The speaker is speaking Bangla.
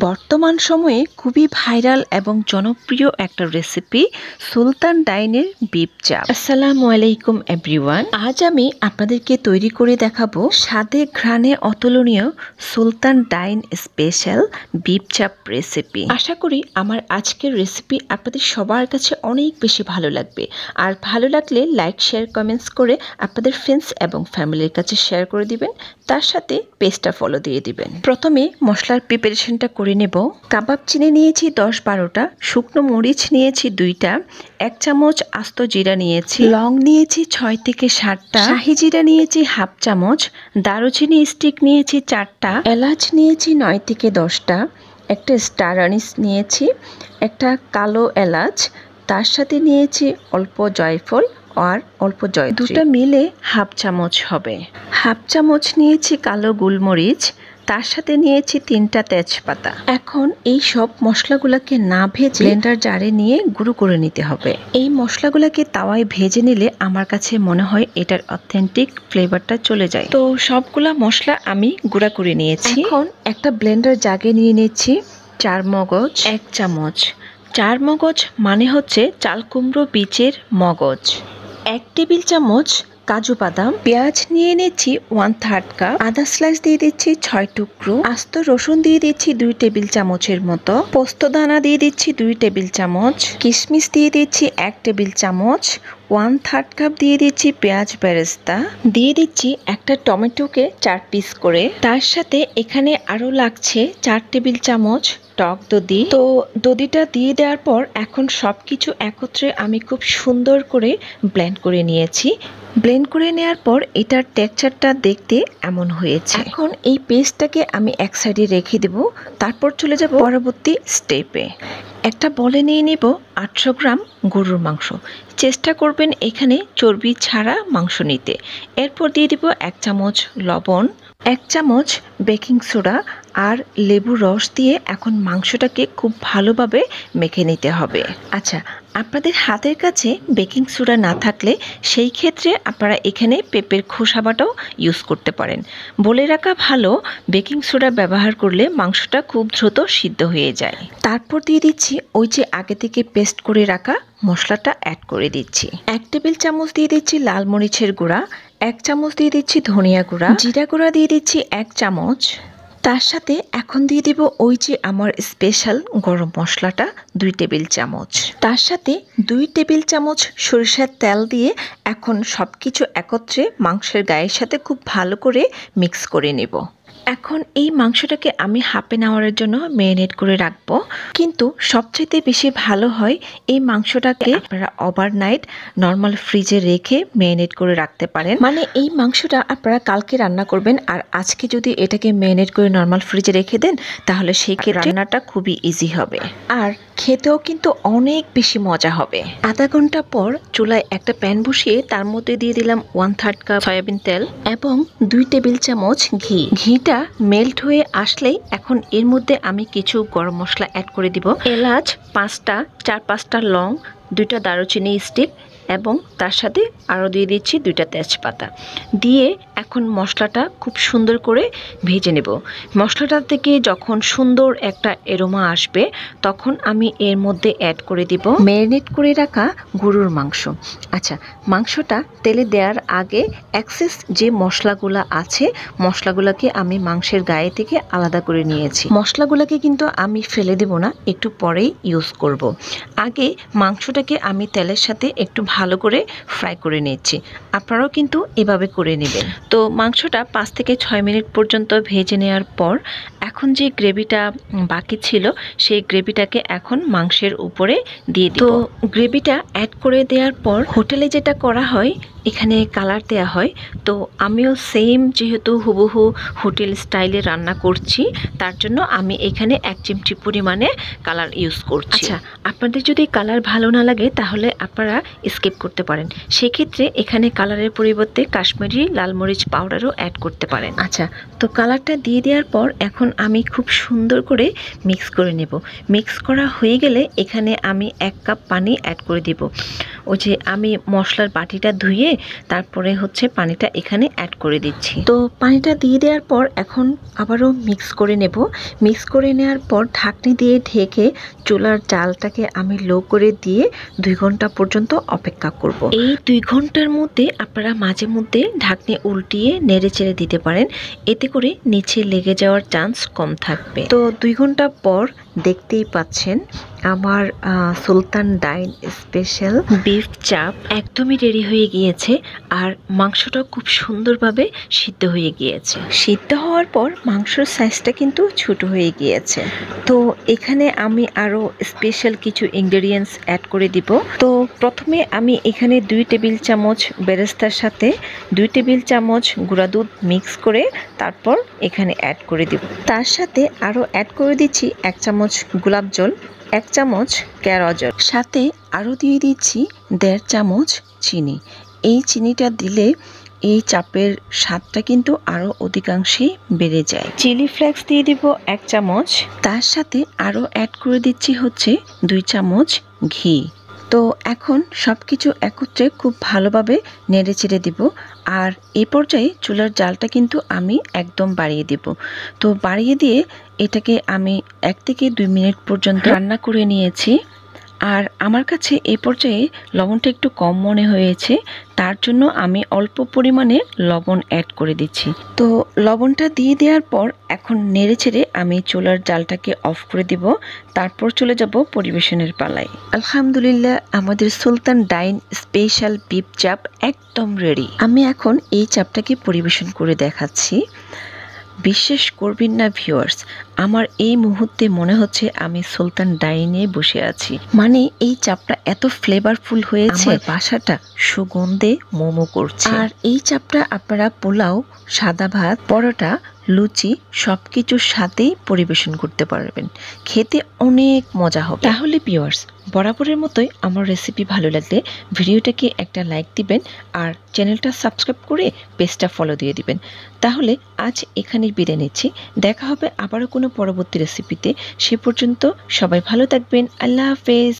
বর্তমান সময়ে খুবই ভাইরাল এবং জনপ্রিয় একটা রেসিপি সুলতান ডাইনের বিফ চাপ। আসসালামু আলাইকুম এভরিওয়ান। আজ আমি আপনাদেরকে তৈরি করে দেখাবো স্বাদে ঘ্রাণে অতুলনীয় সুলতান ডাইন স্পেশাল বিফ চাপ রেসিপি। আশা করি আমার আজকের রেসিপি আপনাদের সবার কাছে অনেক বেশি ভালো লাগবে। আর ভালো লাগলে লাইক শেয়ার কমেন্টস করে আপনাদের ফ্রেন্ডস এবং ফ্যামিলির কাছে শেয়ার করে দিবেন, তার সাথে পেজটা ফলো দিয়ে দিবেন। প্রথমে মশলার প্রিপারেশনটা করে নেব। কাবাব চিনি নিয়েছি 10-12টা, শুকনো মরিচ নিয়েছি 2টা, 1 চামচ আস্ত জিরা নিয়েছি, লং নিয়েছি 6 থেকে 7টা, শাহি জিরা নিয়েছি 1/2 চামচ, দারুচিনি স্টিক নিয়েছি 4টা, এলাচ নিয়েছি 9 থেকে 10টা, একটা স্টার আনিস নিয়েছি, একটা কালো এলাচ, তার সাথে নিয়েছি অল্প জয়ফল আর অল্প জয়ত্রী, দুটো মিলে 1/2 চামচ হবে। 1/2 চামচ নিয়েছি কালো গোলমরিচ, তার সাথে নিয়েছি 3টা তেজপাতা। এখন এই সব মশলাগুলোকে না ভেজে ব্লেন্ডার জারে নিয়ে গুঁড়ো করে নিতে হবে। এই মশলাগুলোকে তাওয়ায় ভেজে নিলে আমার কাছে মনে হয় এটার অথেন্টিক ফ্লেভারটা চলে যায়। তো সবগুলা মশলা আমি গুঁড়া করে নিয়েছি। এখন একটা ব্লেন্ডার জাগে নিয়ে নিচ্ছি 4 মগজ 1 চামচ। 4 মগজ মানে হচ্ছে চাল কুমড়ো বীজের মগজ। 1 টেবিল চামচ কাজু বাদাম, পেঁয়াজ নিয়ে নিচ্ছি 1/3 কাপ, আদা স্লাইস দিয়ে দিচ্ছি 6 টুকরো, আস্ত রসুন দিয়ে দিচ্ছি 2 টেবিল চামচের মতো, পোস্ত দানা দিয়ে দিচ্ছি 2 টেবিল চামচ, কিশমিশ দিয়ে দিচ্ছি 1 টেবিল চামচ, 1/3 কাপ দিয়ে দিচ্ছি পেঁয়াজ বেরেস্তা, দিয়ে দিচ্ছি একটা টমেটোকে 4 পিস করে, তার সাথে এখানে আরো লাগছে 4 টেবিল চামচ টক দধি। তো দধিটা দিয়ে দেওয়ার পর এখন সবকিছু একত্রে আমি খুব সুন্দর করে ব্লেন্ড করে নিয়েছি। ব্লেন্ড করে নেওয়ার পর এটার টেক্সচারটা দেখতে এমন হয়েছে। এখন এই পেস্টটাকে আমি এক সাইডে রেখে দেব, তারপর চলে যাব পরবর্তী স্টেপে। একটা বলে নিয়ে নেব 800 গ্রাম গরুর মাংস। চেষ্টা করবেন এখানে চর্বি ছাড়া মাংস নিতে। এরপর দিয়ে দিব 1 চামচ লবণ, 1 চামচ বেকিং সোডা আর লেবুর রস দিয়ে এখন মাংসটাকে খুব ভালোভাবে মেখে নিতে হবে। আচ্ছা, আপনাদের হাতের কাছে বেকিং সোডা না থাকলে সেই ক্ষেত্রে আপনারা এখানে পেঁপের খোসা বাটাও ইউজ করতে পারেন। বলে রাখা ভালো, বেকিং সোডা ব্যবহার করলে মাংসটা খুব দ্রুত সিদ্ধ হয়ে যায়। তারপর দিয়ে দিচ্ছি ওই যে আগে থেকে পেস্ট করে রাখা মশলাটা অ্যাড করে দিচ্ছি। 1 টেবিল চামচ দিয়ে দিচ্ছি লাল মরিচের গুঁড়া, 1 চামচ দিয়ে দিচ্ছি ধনিয়া গুঁড়া, জিরা গুঁড়া দিয়ে দিচ্ছি 1 চামচ, তার সাথে এখন দিয়ে দেব ওই যে আমার স্পেশাল গরম মশলাটা 2 টেবিল চামচ, তার সাথে 2 টেবিল চামচ সরিষার তেল দিয়ে এখন সবকিছু একত্রে মাংসের গায়ের সাথে খুব ভালো করে মিক্স করে নেব। এখন এই মাংসটাকে আমি হাফ অ্যান আওয়ারের জন্য ম্যারিনেট করে রাখবো, কিন্তু সবচেয়ে বেশি ভালো হয় এই মাংসটাকে আপনারা ওভারনাইট নর্মাল ফ্রিজে রেখে ম্যারিনেট করে রাখতে পারেন। মানে এই মাংসটা আপনারা কালকে রান্না করবেন আর আজকে যদি এটাকে ম্যারিনেট করে নর্মাল ফ্রিজে রেখে দেন তাহলে সেই ক্ষেত্রে রান্নাটা খুবই ইজি হবে আর খেতেও কিন্তু অনেক বেশি মজা হবে। আধা ঘন্টা পর চুলায় একটা প্যান বসিয়ে তার মধ্যে দিয়ে দিলাম 1/3 কাপ সয়াবিন তেল এবং 2 টেবিল চামচ ঘি। ঘিটা মেল্ট হয়ে আসলেই এখন এর মধ্যে আমি কিছু গরম মশলা অ্যাড করে দিব। এলাচ 5টা, 4-5টা লং, 2টা দারুচিনি স্টিক এবং তার সাথে আরও দিয়ে দিচ্ছি 2টা তেজপাতা দিয়ে এখন মশলাটা খুব সুন্দর করে ভেজে নেব। মশলাটা থেকে যখন সুন্দর একটা এরোমা আসবে তখন আমি এর মধ্যে অ্যাড করে দিব ম্যারিনেট করে রাখা গরুর মাংস। আচ্ছা, মাংসটা তেলে দেওয়ার আগে এক্সেস যে মশলাগুলো আছে মশলাগুলোকে আমি মাংসের গায়ে থেকে আলাদা করে নিয়েছি। মশলাগুলোকে কিন্তু আমি ফেলে দেব না, একটু পরেই ইউজ করব। আগে মাংসটাকে আমি তেলের সাথে একটু ভালো করে ফ্রাই করে নিচ্ছি, আপনারাও কিন্তু এভাবে করে নেবেন। তো মাংসটা 5 থেকে 6 মিনিট পর্যন্ত ভেজে নেওয়ার পর এখন যে গ্রেভিটা বাকি ছিল সেই গ্রেভিটাকে এখন মাংসের উপরে দিয়ে দিব। তো গ্রেভিটা অ্যাড করে দেওয়ার পর হোটেলে যেটা করা হয় এখানে কালার দেওয়া হয়, তো আমিও সেম যেহেতু হুবহু হোটেল স্টাইলে রান্না করছি তার জন্য আমি এখানে 1 চিমটি পরিমাণে কালার ইউজ করছি। আচ্ছা, আপনাদের যদি কালার ভালো না লাগে তাহলে আপনারা স্কিপ করতে পারেন, সেক্ষেত্রে এখানে কালারের পরিবর্তে কাশ্মীরি লাল মরিচ পাউডারও অ্যাড করতে পারেন। আচ্ছা, তো কালারটা দিয়ে দেওয়ার পর এখন আমি খুব সুন্দর করে মিক্স করে নেব। মিক্স করা হয়ে গেলে এখানে আমি 1 কাপ পানি অ্যাড করে দেব। ওই যে আমি মশলার বাটিটা ধুয়ে তারপরে হচ্ছে পানিটা এখানে অ্যাড করে দিচ্ছি। তো পানিটা দিয়ে দেওয়ার পর এখন আবারও মিক্স করে নেব। মিক্স করে নেওয়ার পর ঢাকনি দিয়ে ঢেকে চুলার জালটাকে আমি লো করে দিয়ে 2 ঘন্টা পর্যন্ত অপেক্ষা করব। এই 2 ঘন্টার মধ্যে আপনারা মাঝে মধ্যে ঢাকনি উল্টিয়ে নেড়ে চেড়ে দিতে পারেন, এতে করে নিচে লেগে যাওয়ার চান্স কম থাকবে। তো 2 ঘন্টা পর দেখতেই পাচ্ছেন আমার সুলতান ডাইন স্পেশাল বিফ চাপ একদমই রেডি হয়ে গিয়েছে। আর মাংসটা খুব সুন্দরভাবে সিদ্ধ হয়ে গিয়েছে। সিদ্ধ হওয়ার পর মাংসর সাইজটা কিন্তু ছোট হয়ে গিয়েছে। তো এখানে আমি আরও স্পেশাল কিছু ইনগ্রেডিয়েন্টস অ্যাড করে দিব। তো প্রথমে আমি এখানে 2 টেবিল চামচ বেরেস্তার সাথে 2 টেবিল চামচ গুঁড়া দুধ মিক্স করে তারপর এখানে অ্যাড করে দিব। তার সাথে আরও অ্যাড করে দিচ্ছি 1 চামচ গোলাপ জল, 1 চামচ কেওড়া জল, সাথে আরও দিয়ে দিচ্ছি 1.5 চামচ চিনি। এই চিনিটা দিলে এই চাপের স্বাদটা কিন্তু আরও অধিকাংশেই বেড়ে যায়। চিলি ফ্লেক্স দিয়ে দিব 1 চামচ, তার সাথে আরও অ্যাড করে দিচ্ছি হচ্ছে 2 চামচ ঘি। তো এখন সব কিছু একত্রে খুব ভালোভাবে নেড়ে চেড়ে দিব। আর এই পর্যায়ে চুলার জালটা কিন্তু আমি একদম বাড়িয়ে দেব। তো বাড়িয়ে দিয়ে এটাকে আমি 1 থেকে 2 মিনিট পর্যন্ত রান্না করে নিয়েছি। আর আমার কাছে এই পর্যায়ে লবণটা একটু কম মনে হয়েছে, তার জন্য আমি অল্প পরিমাণে লবণ অ্যাড করে দিচ্ছি। তো লবণটা দিয়ে দেওয়ার পর এখন নেড়ে ছেড়ে আমি চুলার জালটাকে অফ করে দিব। তারপর চলে যাব পরিবেশনের পালায়। আলহামদুলিল্লাহ, আমাদের সুলতান ডাইন স্পেশাল বিফ চাপ একদম রেডি। আমি এখন এই চাপটাকে পরিবেশন করে দেখাচ্ছি। বিশ্বাস করবেন না ভিউয়ার্স, আমার এই মুহূর্তে মনে হচ্ছে আমি সুলতান ডাইনে বসে আছি। মানে এই চাপটা এত ফ্লেভারফুল হয়েছে, বাসাটা সুগন্ধে মোমো করছে। আর এই চাপটা আপনারা পোলাও, সাদা ভাত, পরোটা, লুচি সবকিছুর সাথেই পরিবেশন করতে পারবেন। খেতে অনেক মজা হবে। তাহলে ভিউয়ার্স, বরাবরের মতোই আমার রেসিপি ভালো লাগলে ভিডিওটাকে একটা লাইক দিবেন আর চ্যানেলটা সাবস্ক্রাইব করে পেজটা ফলো দিয়ে দিবেন। তাহলে আজ এখানেই বিদায় নিচ্ছি। দেখা হবে আবারও কোনো পরবর্তী রেসিপিতে। সে পর্যন্ত সবাই ভালো থাকবেন। আল্লাহ হাফেজ।